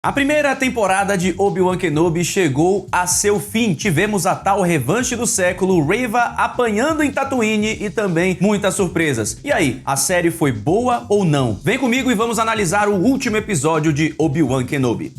A primeira temporada de Obi-Wan Kenobi chegou a seu fim. Tivemos a tal revanche do século, Reva apanhando em Tatooine e também muitas surpresas. E aí, a série foi boa ou não? Vem comigo e vamos analisar o último episódio de Obi-Wan Kenobi.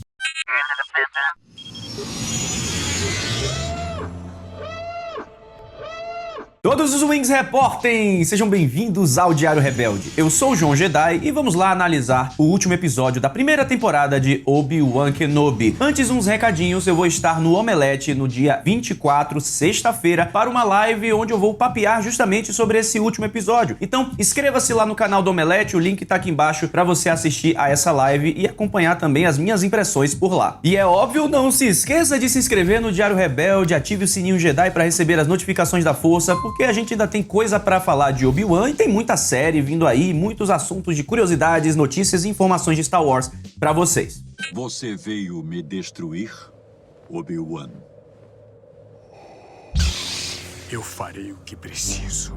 Todos os Wings reportem! Sejam bem-vindos ao Diário Rebelde. Eu sou o João Jedi e vamos lá analisar o último episódio da primeira temporada de Obi-Wan Kenobi. Antes, uns recadinhos, eu vou estar no Omelete no dia 24, sexta-feira, para uma live onde eu vou papear justamente sobre esse último episódio. Então, inscreva-se lá no canal do Omelete, o link tá aqui embaixo para você assistir a essa live e acompanhar também as minhas impressões por lá. E é óbvio, não se esqueça de se inscrever no Diário Rebelde, ative o sininho Jedi para receber as notificações da força, porque a gente ainda tem coisa pra falar de Obi-Wan e tem muita série vindo aí, muitos assuntos de curiosidades, notícias e informações de Star Wars pra vocês. Você veio me destruir, Obi-Wan? Eu farei o que preciso.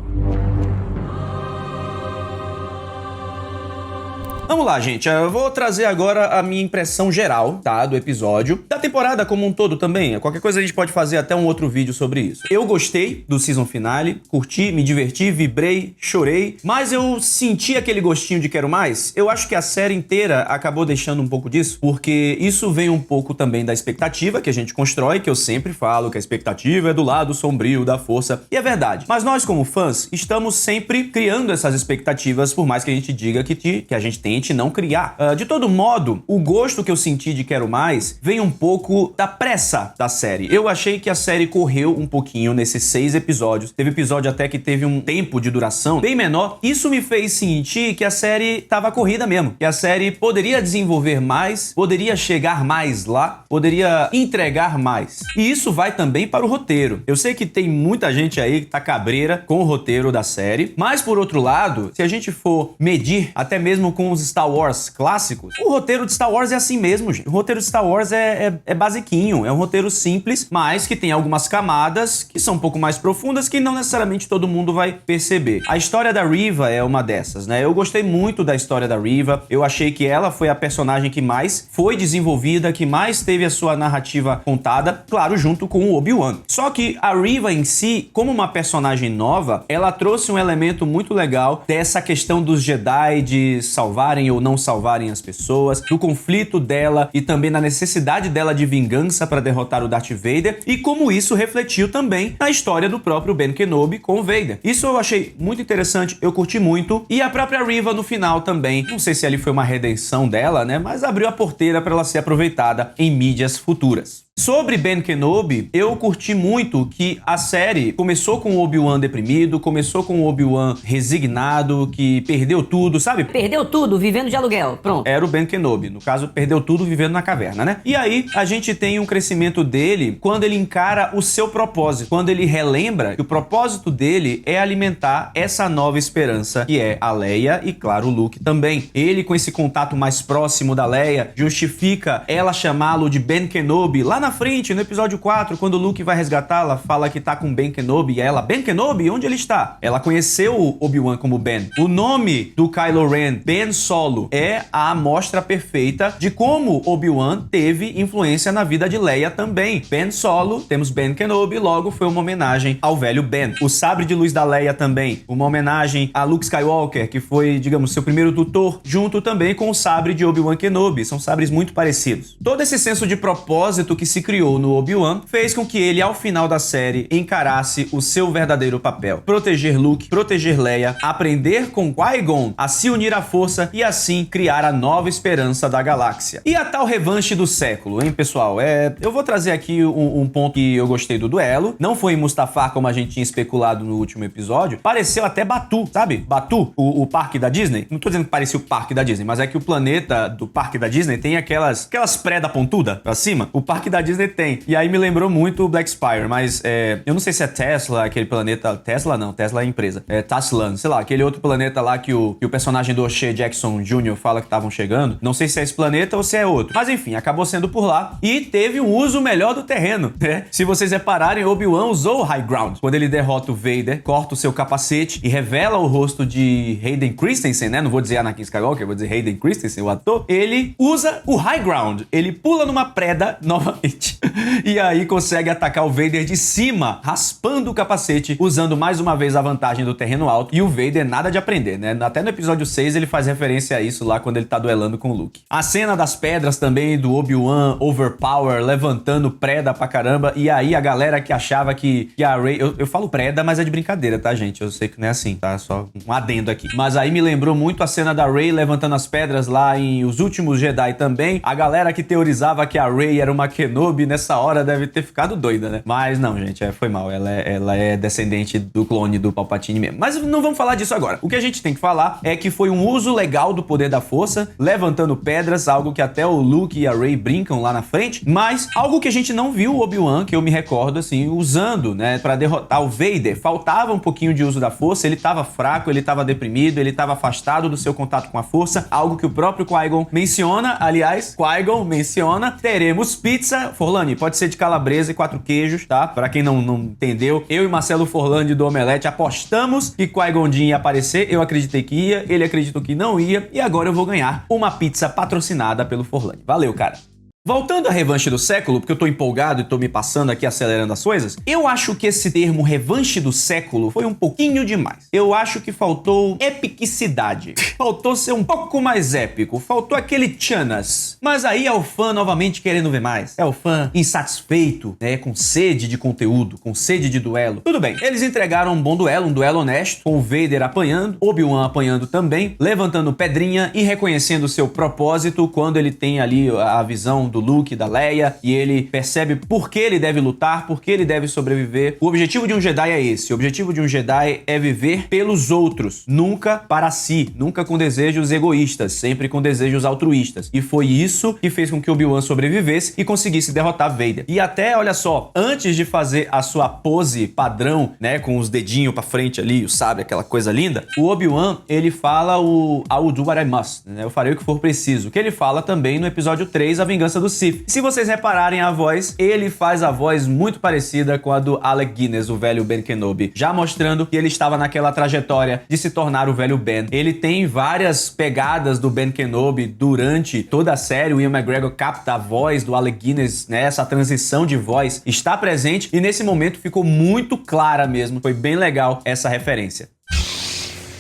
Vamos lá, gente. Eu vou trazer agora a minha impressão geral, tá? Do episódio. Da temporada como um todo também. Qualquer coisa a gente pode fazer até um outro vídeo sobre isso. Eu gostei do season finale, curti, me diverti, vibrei, chorei, mas eu senti aquele gostinho de quero mais. Eu acho que a série inteira acabou deixando um pouco disso, porque isso vem um pouco também da expectativa que a gente constrói, que eu sempre falo que a expectativa é do lado sombrio da força. E é verdade. Mas nós, como fãs, estamos sempre criando essas expectativas, por mais que a gente diga que a gente tente não criar. De todo modo, o gosto que eu senti de quero mais vem um pouco da pressa da série. Eu achei que a série correu um pouquinho nesses 6 episódios. Teve episódio até que teve um tempo de duração bem menor. Isso me fez sentir que a série tava corrida mesmo. Que a série poderia desenvolver mais, poderia chegar mais lá, poderia entregar mais. E isso vai também para o roteiro. Eu sei que tem muita gente aí que tá cabreira com o roteiro da série, mas por outro lado, se a gente for medir até mesmo com os Star Wars clássicos, o roteiro de Star Wars é assim mesmo, gente. O roteiro de Star Wars é basiquinho, é um roteiro simples, mas que tem algumas camadas que são um pouco mais profundas que não necessariamente todo mundo vai perceber. A história da Reva é uma dessas, né? Eu gostei muito da história da Reva, eu achei que ela foi a personagem que mais foi desenvolvida, que mais teve a sua narrativa contada, claro, junto com o Obi-Wan. Só que a Reva em si, como uma personagem nova, ela trouxe um elemento muito legal dessa questão dos Jedi de salvarem ou não salvarem as pessoas, do conflito dela e também na necessidade dela de vingança para derrotar o Darth Vader e como isso refletiu também na história do próprio Ben Kenobi com o Vader. Isso eu achei muito interessante, eu curti muito e a própria Reva no final também, não sei se ali foi uma redenção dela, né, mas abriu a porteira para ela ser aproveitada em mídias futuras. Sobre Ben Kenobi, eu curti muito que a série começou com o Obi-Wan deprimido, começou com o Obi-Wan resignado, que perdeu tudo, sabe? Perdeu tudo, vivendo de aluguel, pronto. Era o Ben Kenobi, no caso, perdeu tudo vivendo na caverna, né? E aí, a gente tem um crescimento dele quando ele encara o seu propósito, quando ele relembra que o propósito dele é alimentar essa nova esperança, que é a Leia e, claro, o Luke também. Ele, com esse contato mais próximo da Leia, justifica ela chamá-lo de Ben Kenobi lá na frente, no episódio 4, quando o Luke vai resgatá-la, fala que tá com Ben Kenobi, e ela, Ben Kenobi, onde ele está? Ela conheceu o Obi-Wan como Ben. O nome do Kylo Ren, Ben Solo, é a amostra perfeita de como Obi-Wan teve influência na vida de Leia também. Ben Solo, temos Ben Kenobi, logo foi uma homenagem ao velho Ben. O sabre de luz da Leia também, uma homenagem a Luke Skywalker, que foi, digamos, seu primeiro tutor, junto também com o sabre de Obi-Wan Kenobi. São sabres muito parecidos. Todo esse senso de propósito que se criou no Obi-Wan fez com que ele, ao final da série, encarasse o seu verdadeiro papel. Proteger Luke, proteger Leia, aprender com Qui-Gon a se unir à força e assim criar a nova esperança da galáxia. E a tal revanche do século, hein, pessoal? Eu vou trazer aqui um ponto que eu gostei do duelo. Não foi em Mustafar, como a gente tinha especulado no último episódio. Pareceu até Batuu, sabe? Batuu, o parque da Disney. Não tô dizendo que parecia o parque da Disney, mas é que o planeta do parque da Disney tem aquelas preda pontuda pra cima. O parque da Disney tem. E aí me lembrou muito o Black Spire, mas eu não sei se é Tesla, aquele planeta... Tesla não, Tesla é empresa. É Taslan, sei lá, aquele outro planeta lá que o personagem do O'Shea Jackson Jr. fala que estavam chegando. Não sei se é esse planeta ou se é outro. Mas enfim, acabou sendo por lá e teve um uso melhor do terreno, né? Se vocês repararem, Obi-Wan usou o High Ground. Quando ele derrota o Vader, corta o seu capacete e revela o rosto de Hayden Christensen, né? Não vou dizer Anakin Skywalker, vou dizer Hayden Christensen, o ator. Ele usa o High Ground. Ele pula numa preda novamente e aí consegue atacar o Vader de cima, raspando o capacete, usando mais uma vez a vantagem do terreno alto. E o Vader nada de aprender, né? Até no episódio 6 ele faz referência a isso lá quando ele tá duelando com o Luke. A cena das pedras também, do Obi-Wan overpower, levantando preda pra caramba. E aí a galera que achava que a Rey... Eu falo preda, mas é de brincadeira, tá, gente? Eu sei que não é assim, tá? Só um adendo aqui. Mas aí me lembrou muito a cena da Rey levantando as pedras lá em Os Últimos Jedi também. A galera que teorizava que a Rey era uma Kenobi nessa hora deve ter ficado doida, né? Mas não, gente, foi mal. Ela é descendente do clone do Palpatine mesmo. Mas não vamos falar disso agora. O que a gente tem que falar é que foi um uso legal do poder da força, levantando pedras, algo que até o Luke e a Rey brincam lá na frente, mas algo que a gente não viu o Obi-Wan, que eu me recordo, assim, usando, né, pra derrotar o Vader. Faltava um pouquinho de uso da força, ele tava fraco, ele tava deprimido, ele tava afastado do seu contato com a força, algo que o próprio Qui-Gon menciona. Aliás, Qui-Gon menciona, teremos pizza, Forlani, pode ser de calabresa e 4 queijos, tá? Pra quem não entendeu, eu e Marcelo Forlani do Omelete apostamos que Qui-Gon Jinn ia aparecer, eu acreditei que ia, ele acreditou que não ia, e agora eu vou ganhar uma pizza patrocinada pelo Forlani. Valeu, cara! Voltando à revanche do século, porque eu tô empolgado e tô me passando aqui acelerando as coisas, eu acho que esse termo revanche do século foi um pouquinho demais. Eu acho que faltou epicidade. Faltou ser um pouco mais épico. Faltou aquele tchanas. Mas aí é o fã novamente querendo ver mais. É o fã insatisfeito, né? Com sede de conteúdo, com sede de duelo. Tudo bem, eles entregaram um bom duelo, um duelo honesto, com o Vader apanhando, Obi-Wan apanhando também, levantando pedrinha e reconhecendo seu propósito quando ele tem ali a visão do Luke, da Leia, e ele percebe por que ele deve lutar, por que ele deve sobreviver. O objetivo de um Jedi é esse. O objetivo de um Jedi é viver pelos outros, nunca para si, nunca com desejos egoístas, sempre com desejos altruístas. E foi isso que fez com que Obi-Wan sobrevivesse e conseguisse derrotar Vader. E até, olha só, antes de fazer a sua pose padrão, né, com os dedinhos pra frente ali, o sabre, aquela coisa linda, o Obi-Wan, ele fala I will do what I must, né? Eu farei o que for preciso. Que ele fala também no episódio 3, A Vingança do Sith. Se vocês repararem a voz, ele faz a voz muito parecida com a do Alec Guinness, o velho Ben Kenobi, já mostrando que ele estava naquela trajetória de se tornar o velho Ben. Ele tem várias pegadas do Ben Kenobi durante toda a série. O Ian McGregor capta a voz do Alec Guinness, né? Essa transição de voz está presente e nesse momento ficou muito clara mesmo. Foi bem legal essa referência.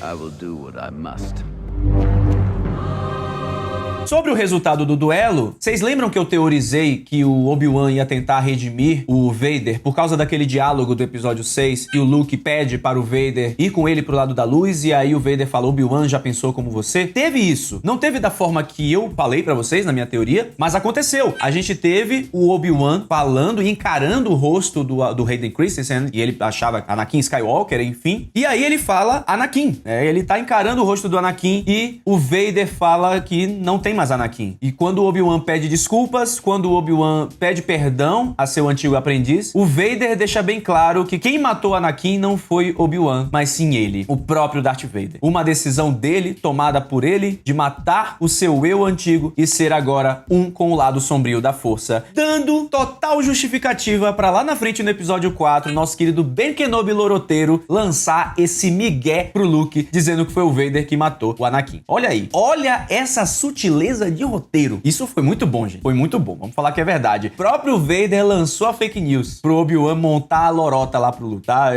I will do what I must. Sobre o resultado do duelo, vocês lembram que eu teorizei que o Obi-Wan ia tentar redimir o Vader por causa daquele diálogo do episódio 6 que o Luke pede para o Vader ir com ele pro lado da luz e aí o Vader fala, Obi-Wan já pensou como você? Teve isso. Não teve da forma que eu falei pra vocês na minha teoria, mas aconteceu. A gente teve o Obi-Wan falando e encarando o rosto do Hayden Christensen e ele achava Anakin Skywalker, enfim. E aí ele fala Anakin. Ele tá encarando o rosto do Anakin e o Vader fala que não tem mais Anakin. E quando o Obi-Wan pede desculpas, quando o Obi-Wan pede perdão a seu antigo aprendiz, o Vader deixa bem claro que quem matou Anakin não foi Obi-Wan, mas sim ele, o próprio Darth Vader. Uma decisão dele, tomada por ele, de matar o seu eu antigo e ser agora um com o lado sombrio da força, dando total justificativa pra lá na frente no episódio 4, nosso querido Ben Kenobi loroteiro lançar esse migué pro Luke, dizendo que foi o Vader que matou o Anakin. Olha aí, olha essa sutileza de roteiro. Isso foi muito bom, gente. Foi muito bom. Vamos falar que é verdade. O próprio Vader lançou a fake news pro Obi-Wan montar a lorota lá pro Luke, tá?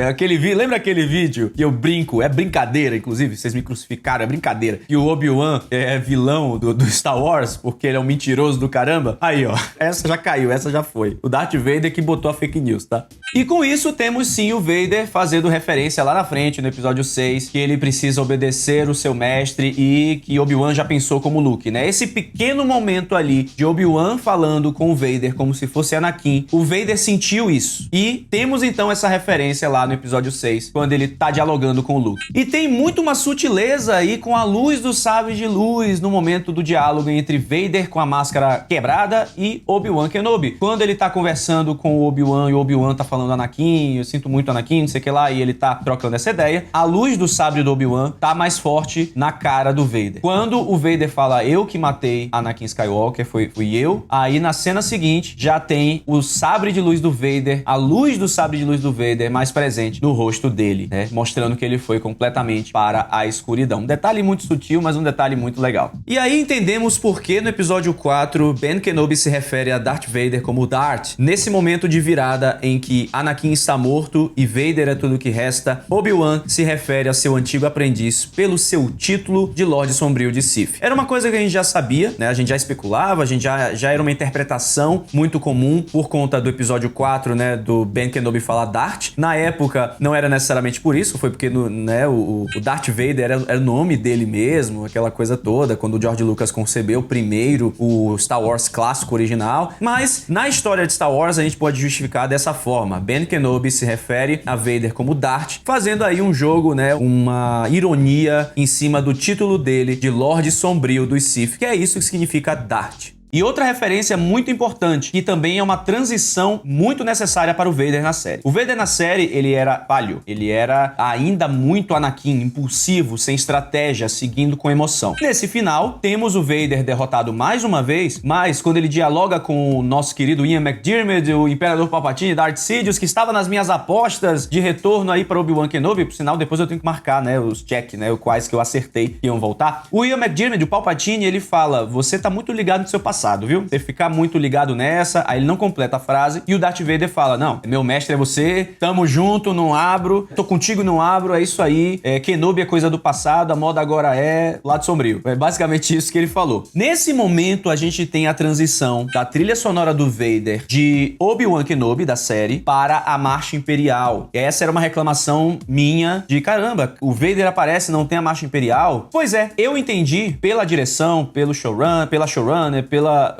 Lembra aquele vídeo que eu brinco? É brincadeira, inclusive. Vocês me crucificaram, é brincadeira. Que o Obi-Wan é vilão do Star Wars porque ele é um mentiroso do caramba. Aí, ó. Essa já caiu, essa já foi. O Darth Vader que botou a fake news, tá? E com isso, temos sim o Vader fazendo referência lá na frente, no episódio 6, que ele precisa obedecer o seu mestre e que Obi-Wan já pensou como Luke, né? Esse pequeno momento ali de Obi-Wan falando com o Vader como se fosse Anakin, o Vader sentiu isso. E temos então essa referência lá no episódio 6, quando ele tá dialogando com o Luke. E tem muito uma sutileza aí com a luz do sabre de luz no momento do diálogo entre Vader com a máscara quebrada e Obi-Wan Kenobi. Quando ele tá conversando com o Obi-Wan e o Obi-Wan tá falando Anakin, eu sinto muito Anakin, não sei o que lá, e ele tá trocando essa ideia, a luz do sabre do Obi-Wan tá mais forte na cara do Vader. Quando o Vader fala, eu que matei Anakin Skywalker, fui eu, aí na cena seguinte já tem o sabre de luz do Vader, a luz do sabre de luz do Vader mais presente no rosto dele, né? Mostrando que ele foi completamente para a escuridão. Um detalhe muito sutil, mas um detalhe muito legal. E aí entendemos por que no episódio 4, Ben Kenobi se refere a Darth Vader como Darth. Nesse momento de virada em que Anakin está morto e Vader é tudo que resta, Obi-Wan se refere a seu antigo aprendiz pelo seu título de Lorde Sombrio de Sith. Era uma coisa que a gente já sabia, né? A gente já especulava, a gente já era uma interpretação muito comum por conta do episódio 4, né? Do Ben Kenobi falar Darth. Na época, não era necessariamente por isso, foi porque o Darth Vader era o nome dele mesmo, aquela coisa toda, quando o George Lucas concebeu primeiro o Star Wars clássico original. Mas na história de Star Wars a gente pode justificar dessa forma. Ben Kenobi se refere a Vader como Darth, fazendo aí um jogo, né, uma ironia em cima do título dele de Lorde Sombrio dos Sith, que é isso que significa Darth. E outra referência muito importante, que também é uma transição muito necessária para o Vader na série. O Vader na série, ele era falho. Ele era ainda muito Anakin, impulsivo, sem estratégia, seguindo com emoção. Nesse final, temos o Vader derrotado mais uma vez, mas quando ele dialoga com o nosso querido Ian McDiarmid, o Imperador Palpatine, Darth Sidious, que estava nas minhas apostas de retorno aí para Obi-Wan Kenobi, por sinal, depois eu tenho que marcar, né, os check, né, quais que eu acertei que iam voltar. O Ian McDiarmid, o Palpatine, ele fala, você tá muito ligado no seu passado, viu? Você ficar muito ligado nessa, aí ele não completa a frase, e o Darth Vader fala, não, meu mestre é você, tamo junto, não abro, tô contigo, não abro, é isso aí, Kenobi é coisa do passado, a moda agora é Lado Sombrio. É basicamente isso que ele falou. Nesse momento, a gente tem a transição da trilha sonora do Vader de Obi-Wan Kenobi, da série, para a Marcha Imperial. Essa era uma reclamação minha de, caramba, o Vader aparece e não tem a Marcha Imperial? Pois é, eu entendi pela direção, pelo showrunner, pela showrunner,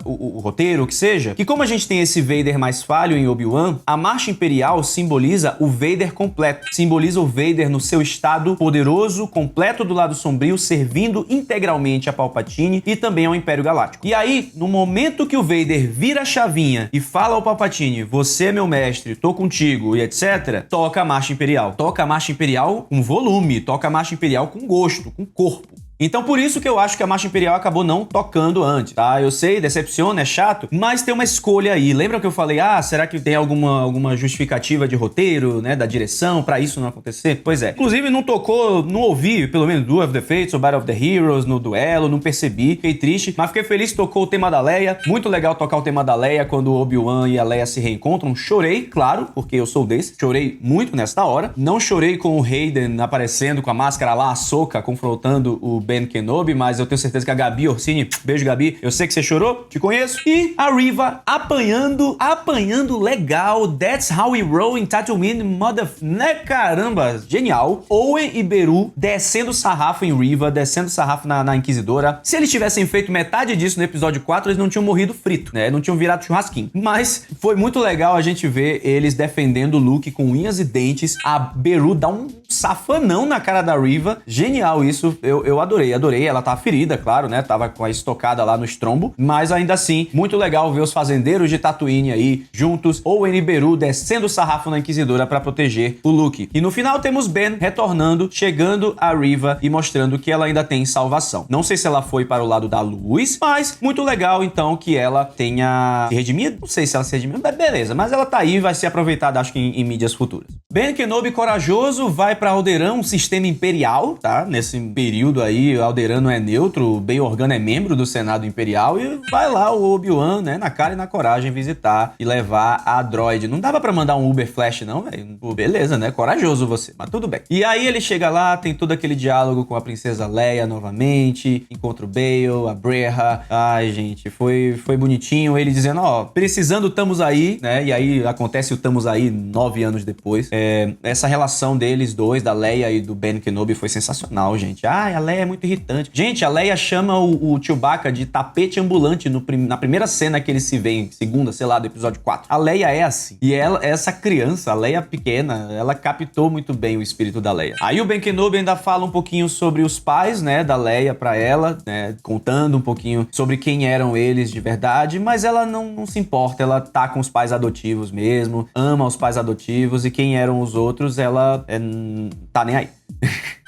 o roteiro, o que seja, que como a gente tem esse Vader mais falho em Obi-Wan, a Marcha Imperial simboliza o Vader completo. Simboliza o Vader no seu estado poderoso, completo do lado sombrio, servindo integralmente a Palpatine e também ao Império Galáctico. E aí, no momento que o Vader vira a chavinha e fala ao Palpatine, você é meu mestre, tô contigo e etc., toca a Marcha Imperial. Toca a Marcha Imperial com volume, toca a Marcha Imperial com gosto, com corpo. Então por isso que eu acho que a Marcha Imperial acabou não tocando antes, tá? Eu sei, decepciona, é chato, mas tem uma escolha aí. Lembra que eu falei, será que tem alguma justificativa de roteiro, né, da direção pra isso não acontecer? Pois é. Inclusive não tocou, não ouvi, pelo menos, Duel of the Fates ou Battle of the Heroes, no duelo, não percebi, fiquei triste, mas fiquei feliz que tocou o tema da Leia. Muito legal tocar o tema da Leia quando o Obi-Wan e a Leia se reencontram. Chorei, claro, porque eu sou desse, chorei muito nesta hora. Não chorei com o Hayden aparecendo com a máscara lá, a Ahsoka, confrontando o Ben Kenobi, mas eu tenho certeza que a Gabi Orsini, beijo Gabi, eu sei que você chorou, te conheço. E a Reva apanhando legal, that's how we roll in Tatooine, né, caramba, genial. Owen e Beru descendo sarrafo em Reva, descendo sarrafo na Inquisidora. Se eles tivessem feito metade disso no episódio 4, eles não tinham morrido frito, né, não tinham virado churrasquinho. Mas foi muito legal a gente ver eles defendendo o Luke com unhas e dentes, a Beru dá um safanão na cara da Reva, genial isso, eu adorei, ela tava ferida, claro, né, tava com a estocada lá no estrombo, mas ainda assim, muito legal ver os fazendeiros de Tatooine aí, juntos, Owen e Beru descendo o sarrafo na Inquisidora pra proteger o Luke. E no final temos Ben retornando, chegando a Reva e mostrando que ela ainda tem salvação. Não sei se ela foi para o lado da luz, mas muito legal então que ela tenha se redimido, não sei se ela se redimiu, mas beleza, mas ela tá aí, vai ser aproveitada acho que em mídias futuras. Ben Kenobi corajoso vai pra Alderaan, um sistema imperial, tá? Nesse período aí, Alderaan não é neutro, o Bail Organa é membro do Senado Imperial e vai lá o Obi-Wan, né, na cara e na coragem visitar e levar a droid. Não dava pra mandar um Uber Flash não, velho? Beleza, né? Corajoso você, mas tudo bem. E aí ele chega lá, tem todo aquele diálogo com a princesa Leia novamente, encontra o Bail, a Breha. Ai, gente, foi bonitinho. Ele dizendo, precisando, tamos aí, né? E aí acontece o tamos aí 9 anos depois. Essa relação deles dois, da Leia e do Ben Kenobi, foi sensacional, gente. A Leia é muito muito irritante. Gente, a Leia chama o Chewbacca de tapete ambulante na primeira cena que eles se veem, segunda, sei lá, do episódio 4. A Leia é assim. E essa criança, a Leia pequena, ela captou muito bem o espírito da Leia. Aí o Ben Kenobi ainda fala um pouquinho sobre os pais, né, da Leia pra ela, né, contando um pouquinho sobre quem eram eles de verdade, mas ela não se importa, ela tá com os pais adotivos mesmo, ama os pais adotivos, e quem eram os outros, ela tá nem aí.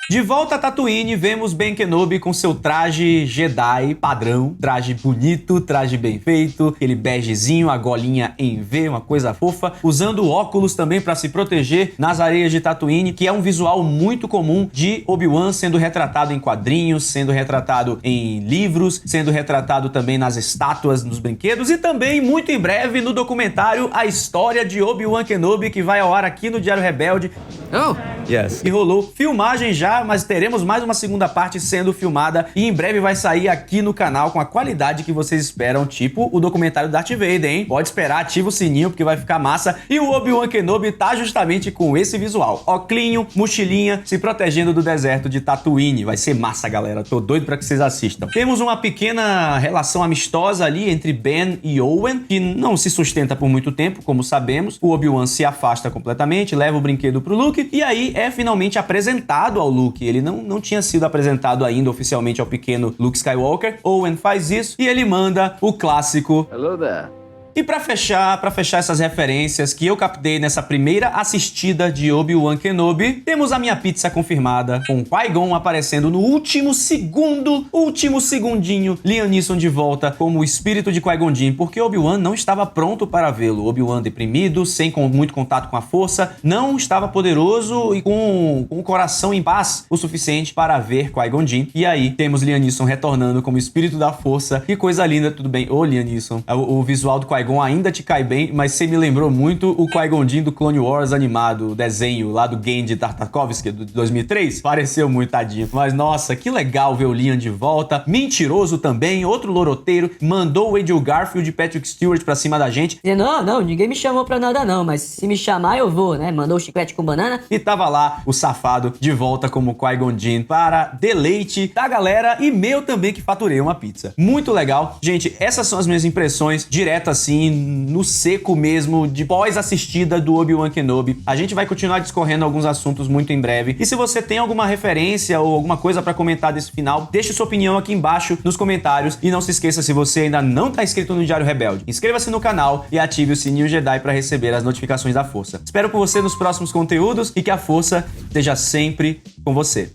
De volta a Tatooine, vemos Ben Kenobi com seu traje Jedi padrão, traje bonito, traje bem feito, aquele begezinho, a golinha em V, uma coisa fofa, usando óculos também para se proteger nas areias de Tatooine, que é um visual muito comum de Obi-Wan sendo retratado em quadrinhos, sendo retratado em livros, sendo retratado também nas estátuas, nos brinquedos e também, muito em breve, no documentário A História de Obi-Wan Kenobi, que vai ao ar aqui no Diário Rebelde. Oh, Yes. E rolou filmagem já, mas teremos mais uma segunda parte sendo filmada e em breve vai sair aqui no canal com a qualidade que vocês esperam, tipo o documentário do Darth Vader, hein? Pode esperar, ativa o sininho porque vai ficar massa. E o Obi-Wan Kenobi tá justamente com esse visual. Óculinho, mochilinha, se protegendo do deserto de Tatooine. Vai ser massa, galera. Tô doido pra que vocês assistam. Temos uma pequena relação amistosa ali entre Ben e Owen, que não se sustenta por muito tempo, como sabemos. O Obi-Wan se afasta completamente, leva o brinquedo pro Luke e aí é finalmente apresentado ao Luke. Ele não tinha sido apresentado ainda oficialmente ao pequeno Luke Skywalker. Owen faz isso e ele manda o clássico hello there. E pra fechar essas referências que eu captei nessa primeira assistida de Obi-Wan Kenobi, temos a minha pizza confirmada, com Qui-Gon aparecendo no último segundinho, Liam Neeson de volta como o espírito de Qui-Gon Jinn, porque Obi-Wan não estava pronto para vê-lo. Obi-Wan deprimido, sem muito contato com a força, não estava poderoso e com o coração em paz o suficiente para ver Qui-Gon Jinn. E aí temos Liam Neeson retornando como espírito da força. Que coisa linda, tudo bem. Ô, Liam Neeson, o visual do Qui-Gon ainda te cai bem, mas você me lembrou muito o Qui-Gon Jinn do Clone Wars animado, o desenho lá do Gendy Tartakovsky, de 2003. Pareceu muito, tadinho. Mas, nossa, que legal ver o Liam de volta. Mentiroso também, outro loroteiro. Mandou o Andrew Garfield e Patrick Stewart pra cima da gente. Não, ninguém me chamou pra nada não, mas se me chamar eu vou, né? Mandou o chiclete com banana. E tava lá o safado de volta como Qui-Gon Jinn para deleite da galera e meu também, que faturei uma pizza. Muito legal. Gente, essas são as minhas impressões diretas assim, no seco mesmo, de pós-assistida do Obi-Wan Kenobi. A gente vai continuar discorrendo alguns assuntos muito em breve. E se você tem alguma referência ou alguma coisa pra comentar desse final, deixe sua opinião aqui embaixo nos comentários. E não se esqueça, se você ainda não tá inscrito no Diário Rebelde, inscreva-se no canal e ative o sininho Jedi pra receber as notificações da Força. Espero por você nos próximos conteúdos e que a Força esteja sempre com você.